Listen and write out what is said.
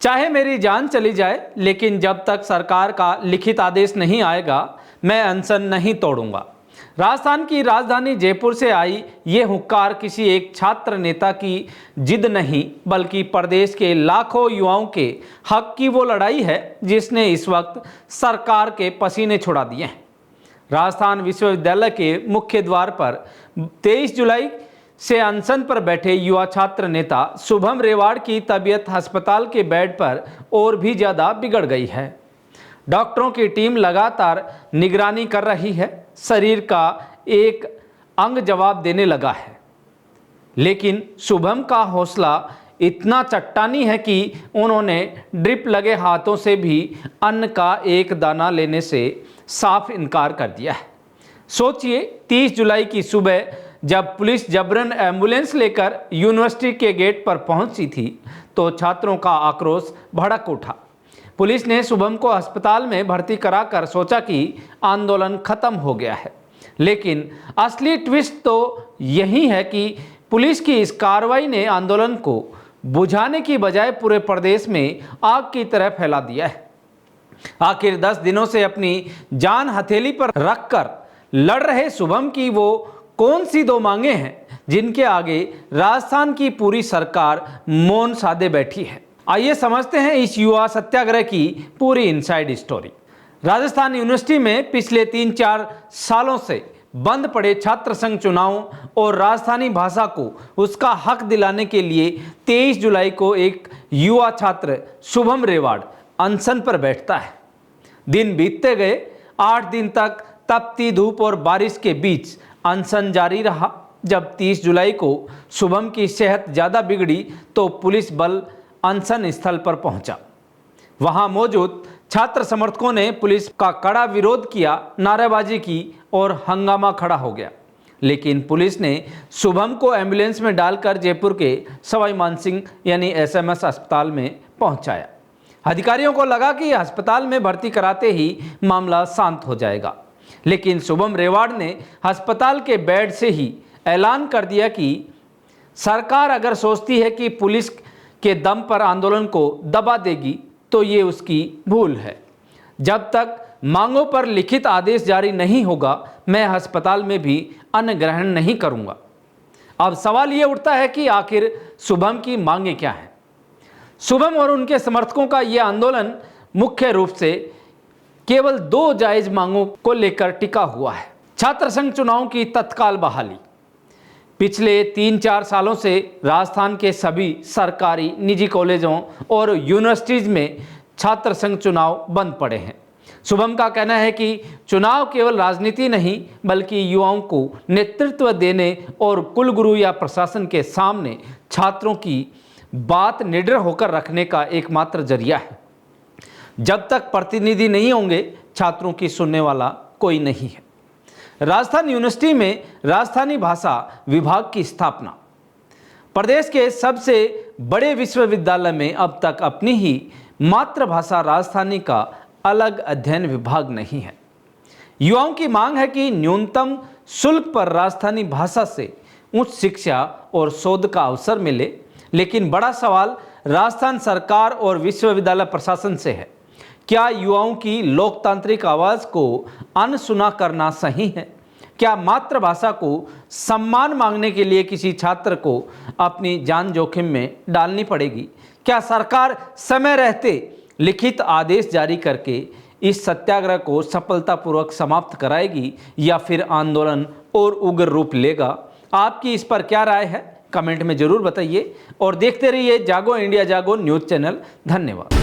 चाहे मेरी जान चली जाए, लेकिन जब तक सरकार का लिखित आदेश नहीं आएगा मैं अनशन नहीं तोड़ूंगा। राजस्थान की राजधानी जयपुर से आई ये हुंकार किसी एक छात्र नेता की जिद नहीं, बल्कि प्रदेश के लाखों युवाओं के हक की वो लड़ाई है जिसने इस वक्त सरकार के पसीने छुड़ा दिए हैं। राजस्थान विश्वविद्यालय के मुख्य द्वार पर 23 जुलाई से अनशन पर बैठे युवा छात्र नेता शुभम रेवाड़ की तबीयत अस्पताल के बेड पर और भी ज़्यादा बिगड़ गई है। डॉक्टरों की टीम लगातार निगरानी कर रही है, शरीर का एक अंग जवाब देने लगा है, लेकिन शुभम का हौसला इतना चट्टानी है कि उन्होंने ड्रिप लगे हाथों से भी अन्न का एक दाना लेने से साफ इनकार कर दिया है। सोचिए, 30 जुलाई की सुबह जब पुलिस जबरन एम्बुलेंस लेकर यूनिवर्सिटी के गेट पर पहुंची थी तो छात्रों का आक्रोश भड़क उठा। पुलिस ने शुभम को अस्पताल में भर्ती कराकर सोचा कि आंदोलन खत्म हो गया है, लेकिन असली ट्विस्ट तो यही है कि पुलिस की इस कार्रवाई ने आंदोलन को बुझाने की बजाय पूरे प्रदेश में आग की तरह फैला दिया है। आखिर 10 दिनों से अपनी जान हथेली पर रखकर लड़ रहे शुभम की वो कौन सी 2 मांगे हैं जिनके आगे राजस्थान की पूरी सरकार मौन साधे बैठी है। आइए समझते हैं इस युवा सत्याग्रह की पूरी इनसाइड स्टोरी। राजस्थान यूनिवर्सिटी में पिछले 3-4 सालों से बंद पड़े छात्र संघ चुनावों और राजस्थानी भाषा को उसका हक दिलाने के लिए 23 जुलाई को एक युवा छात्र शुभम रेवाड़ अनशन पर बैठता है। दिन बीतते गए, 8 दिन तक तपती धूप और बारिश के बीच अनशन जारी रहा। जब 30 जुलाई को शुभम की सेहत ज़्यादा बिगड़ी तो पुलिस बल अनशन स्थल पर पहुंचा। वहां मौजूद छात्र समर्थकों ने पुलिस का कड़ा विरोध किया, नारेबाजी की और हंगामा खड़ा हो गया। लेकिन पुलिस ने शुभम को एम्बुलेंस में डालकर जयपुर के सवाई मानसिंह यानी SMS अस्पताल में पहुंचाया। अधिकारियों को लगा कि अस्पताल में भर्ती कराते ही मामला शांत हो जाएगा, लेकिन शुभम रेवाड़ ने अस्पताल के बेड से ही ऐलान कर दिया कि सरकार अगर सोचती है कि पुलिस के दम पर आंदोलन को दबा देगी तो ये उसकी भूल है। जब तक मांगों पर लिखित आदेश जारी नहीं होगा मैं अस्पताल में भी अन्न ग्रहण नहीं करूंगा। अब सवाल ये उठता है कि आखिर शुभम की मांगें क्या हैं। शुभम और उनके समर्थकों का यह आंदोलन मुख्य रूप से केवल 2 जायज मांगों को लेकर टिका हुआ है। छात्र संघ चुनावों की तत्काल बहाली। पिछले 3-4 सालों से राजस्थान के सभी सरकारी निजी कॉलेजों और यूनिवर्सिटीज़ में छात्र संघ चुनाव बंद पड़े हैं। शुभम का कहना है कि चुनाव केवल राजनीति नहीं बल्कि युवाओं को नेतृत्व देने और कुलगुरु या प्रशासन के सामने छात्रों की बात निडर होकर रखने का एकमात्र जरिया है। जब तक प्रतिनिधि नहीं होंगे छात्रों की सुनने वाला कोई नहीं है। राजस्थान यूनिवर्सिटी में राजस्थानी भाषा विभाग की स्थापना। प्रदेश के सबसे बड़े विश्वविद्यालय में अब तक अपनी ही मातृभाषा राजस्थानी का अलग अध्ययन विभाग नहीं है। युवाओं की मांग है कि न्यूनतम शुल्क पर राजस्थानी भाषा से उच्च शिक्षा और शोध का अवसर मिले, लेकिन बड़ा सवाल राजस्थान सरकार और विश्वविद्यालय प्रशासन से है। क्या युवाओं की लोकतांत्रिक आवाज़ को अनसुना करना सही है? क्या मातृभाषा को सम्मान मांगने के लिए किसी छात्र को अपनी जान जोखिम में डालनी पड़ेगी? क्या सरकार समय रहते लिखित आदेश जारी करके इस सत्याग्रह को सफलतापूर्वक समाप्त कराएगी या फिर आंदोलन और उग्र रूप लेगा? आपकी इस पर क्या राय है? कमेंट में जरूर बताइए और देखते रहिए जागो इंडिया जागो न्यूज़ चैनल। धन्यवाद।